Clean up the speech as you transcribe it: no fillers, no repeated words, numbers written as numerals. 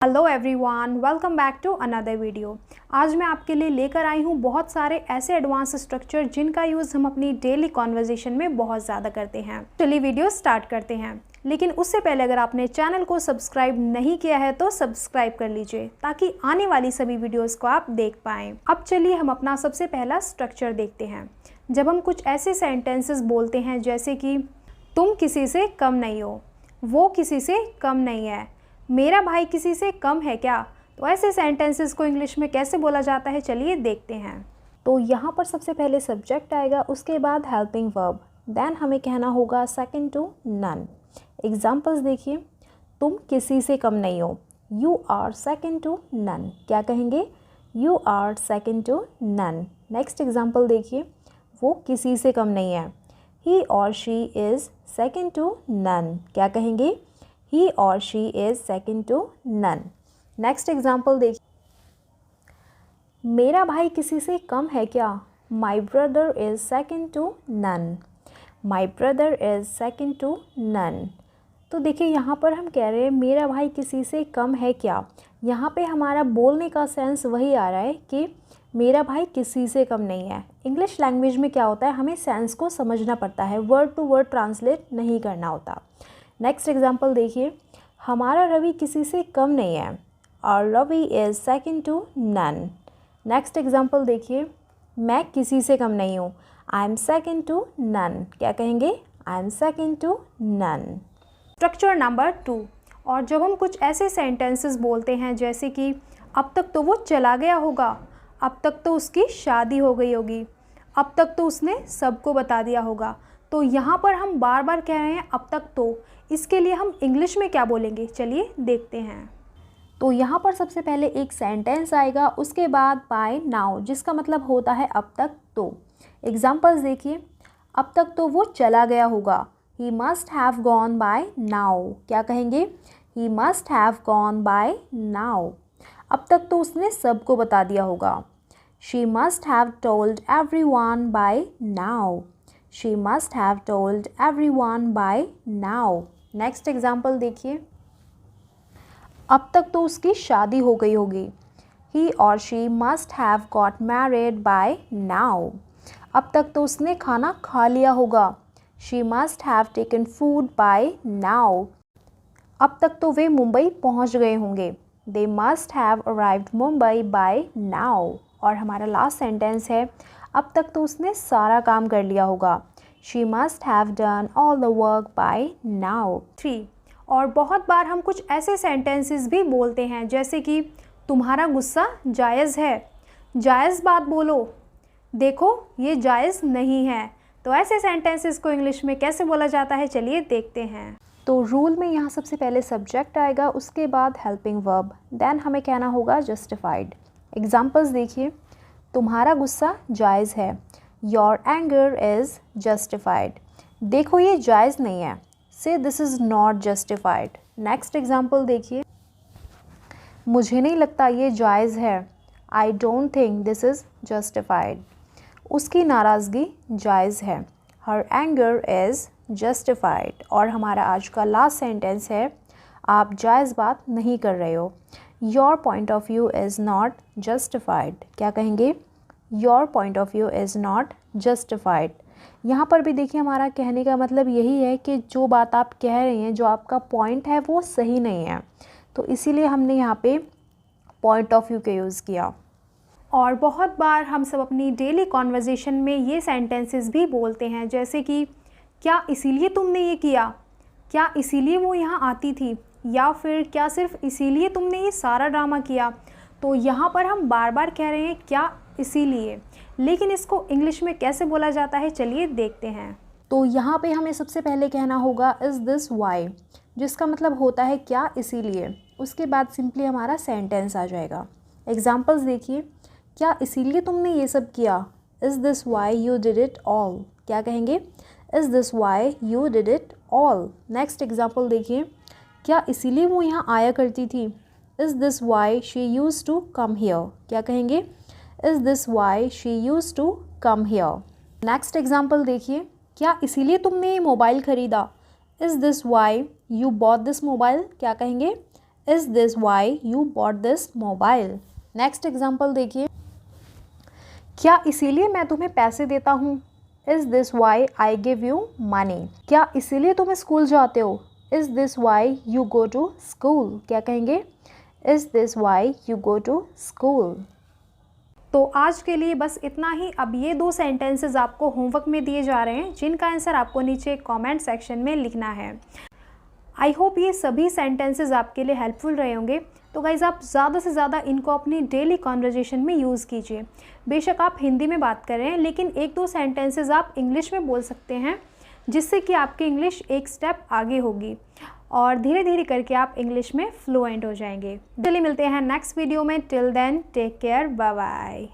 Hello everyone, welcome back to another video. आज मैं आपके लिए लेकर आई हूँ बहुत सारे ऐसे एडवांस स्ट्रक्चर जिनका यूज़ हम अपनी डेली कॉन्वर्जेशन में बहुत ज़्यादा करते हैं। चलिए वीडियो स्टार्ट करते हैं, लेकिन उससे पहले अगर आपने चैनल को सब्सक्राइब नहीं किया है तो सब्सक्राइब कर लीजिए ताकि आने वाली सभी वीडियोज़ को आप देख पाएँ। अब चलिए हम अपना सबसे पहला स्ट्रक्चर देखते हैं। जब हम कुछ ऐसे सेंटेंसेस बोलते हैं जैसे कि तुम किसी से कम नहीं हो, वो किसी से कम नहीं है, मेरा भाई किसी से कम है क्या, तो ऐसे सेंटेंसेस को इंग्लिश में कैसे बोला जाता है चलिए देखते हैं। तो यहाँ पर सबसे पहले सब्जेक्ट आएगा, उसके बाद हेल्पिंग वर्ब, देन हमें कहना होगा सेकंड टू नन। एग्जांपल्स देखिए, तुम किसी से कम नहीं हो, you are second to none, क्या कहेंगे, you are second to none. Next example देखिए, वो किसी से कम नहीं है, ही और she is second to none, क्या कहेंगे, he or she is second to none. Next example देखिए, मेरा भाई किसी से कम है क्या, my brother is second to none, my brother is second to none. तो देखिए यहाँ पर हम कह रहे हैं मेरा भाई किसी से कम है क्या। यहाँ पे हमारा बोलने का सेंस वही आ रहा है कि मेरा भाई किसी से कम नहीं है। इंग्लिश लैंग्वेज में क्या होता है, हमें सेंस को समझना पड़ता है, वर्ड टू वर्ड ट्रांसलेट नहीं करना होता। नेक्स्ट एग्जाम्पल देखिए, हमारा रवि किसी से कम नहीं है, और Ravi is second to none. Next example देखिए, मैं किसी से कम नहीं हूँ, I am second to none, क्या कहेंगे, I am second to none. Structure number 2, और जब हम कुछ ऐसे सेंटेंसेस बोलते हैं जैसे कि अब तक तो वो चला गया होगा, अब तक तो उसकी शादी हो गई होगी, अब तक तो उसने सबको बता दिया होगा, तो यहाँ पर हम बार बार कह रहे हैं अब तक तो, इसके लिए हम इंग्लिश में क्या बोलेंगे चलिए देखते हैं। तो यहाँ पर सबसे पहले एक सेंटेंस आएगा, उसके बाद बाय नाउ, जिसका मतलब होता है अब तक तो। एग्जाम्पल्स देखिए, अब तक तो वो चला गया होगा, he must have gone by now, क्या कहेंगे, he must have gone by now. अब तक तो उसने सबको बता दिया होगा, she must have told everyone by now, she must have told everyone by now. Next example देखिए, अब तक तो उसकी शादी हो गई होगी, he or she must have got married by now. अब तक तो उसने खाना खा लिया होगा, she must have taken food by now. अब तक तो वे मुंबई पहुंच गए होंगे, they must have arrived Mumbai by now. और हमारा लास्ट सेंटेंस है, अब तक तो उसने सारा काम कर लिया होगा, she must have done all the work by now. 3, और बहुत बार हम कुछ ऐसे सेंटेंसेस भी बोलते हैं जैसे कि तुम्हारा गुस्सा जायज़ है, जायज़ बात बोलो, देखो ये जायज़ नहीं है, तो ऐसे सेंटेंसेस को इंग्लिश में कैसे बोला जाता है चलिए देखते हैं। तो रूल में यहाँ सबसे पहले सब्जेक्ट आएगा, उसके बाद हेल्पिंग वर्ब, देन हमें कहना होगा जस्टिफाइड। एग्जाम्पल्स देखिए, तुम्हारा गुस्सा जायज़ है, योर एंगर इज़ जस्टिफाइड, देखो ये जायज़ नहीं है, से this is not justified. Next example देखिए, मुझे नहीं लगता ये जायज़ है, I don't think this is justified, उसकी नाराज़गी जायज़ है, हर एंगर इज़ जस्टिफाइड। और हमारा आज का लास्ट सेंटेंस है, आप जायज़ बात नहीं कर रहे हो, your point of view is not justified, क्या कहेंगे, your point of view is not justified. यहाँ पर भी देखिए हमारा कहने का मतलब यही है कि जो बात आप कह रहे हैं, जो आपका पॉइंट है वो सही नहीं है, तो इसीलिए हमने यहाँ पे पॉइंट ऑफ व्यू का यूज़ किया। और बहुत बार हम सब अपनी डेली कॉन्वर्जेशन में ये सेंटेंसेस भी बोलते हैं जैसे कि क्या इसीलिए तुमने ये किया, क्या इसीलिए वो यहाँ आती थी, या फिर क्या सिर्फ इसीलिए तुमने ये सारा ड्रामा किया। तो यहाँ पर हम बार बार कह रहे हैं क्या इसीलिए, लेकिन इसको इंग्लिश में कैसे बोला जाता है चलिए देखते हैं। तो यहाँ पे हमें सबसे पहले कहना होगा इज़ दिस वाई, जिसका मतलब होता है क्या इसीलिए, उसके बाद सिंपली हमारा सेंटेंस आ जाएगा। एग्जाम्पल्स देखिए, क्या इसीलिए तुमने ये सब किया, is this why you did it all, क्या कहेंगे, is this why you did it all. Next example देखिए, क्या इसीलिए वो यहाँ आया करती थी, is this why she use to come here, क्या कहेंगे, is this why she use to come here. Next example देखिए, क्या इसीलिए तुमने ये मोबाइल ख़रीदा, is this why you bought this mobile, क्या कहेंगे, is this why you bought this mobile. Next example देखिए, क्या इसीलिए मैं तुम्हें पैसे देता हूँ? Is this why I give you money. क्या इसीलिए तुम स्कूल जाते हो? Is this why you go to school. क्या कहेंगे? Is this why you go to school. तो आज के लिए बस इतना ही। अब ये 2 सेंटेंसेस आपको होमवर्क में दिए जा रहे हैं, जिनका आंसर आपको नीचे कमेंट सेक्शन में लिखना है। आई होप ये सभी सेंटेंसेस आपके लिए हेल्पफुल रहे होंगे। तो गाइज़, आप ज़्यादा से ज़्यादा इनको अपनी डेली कॉन्वर्जेशन में यूज़ कीजिए। बेशक आप हिंदी में बात कर रहे हैं, लेकिन 1-2 सेंटेंसेस आप इंग्लिश में बोल सकते हैं, जिससे कि आपकी इंग्लिश एक स्टेप आगे होगी और धीरे धीरे करके आप इंग्लिश में फ्लुएंट हो जाएंगे। चलिए मिलते हैं नेक्स्ट वीडियो में। Till then take care, bye bye.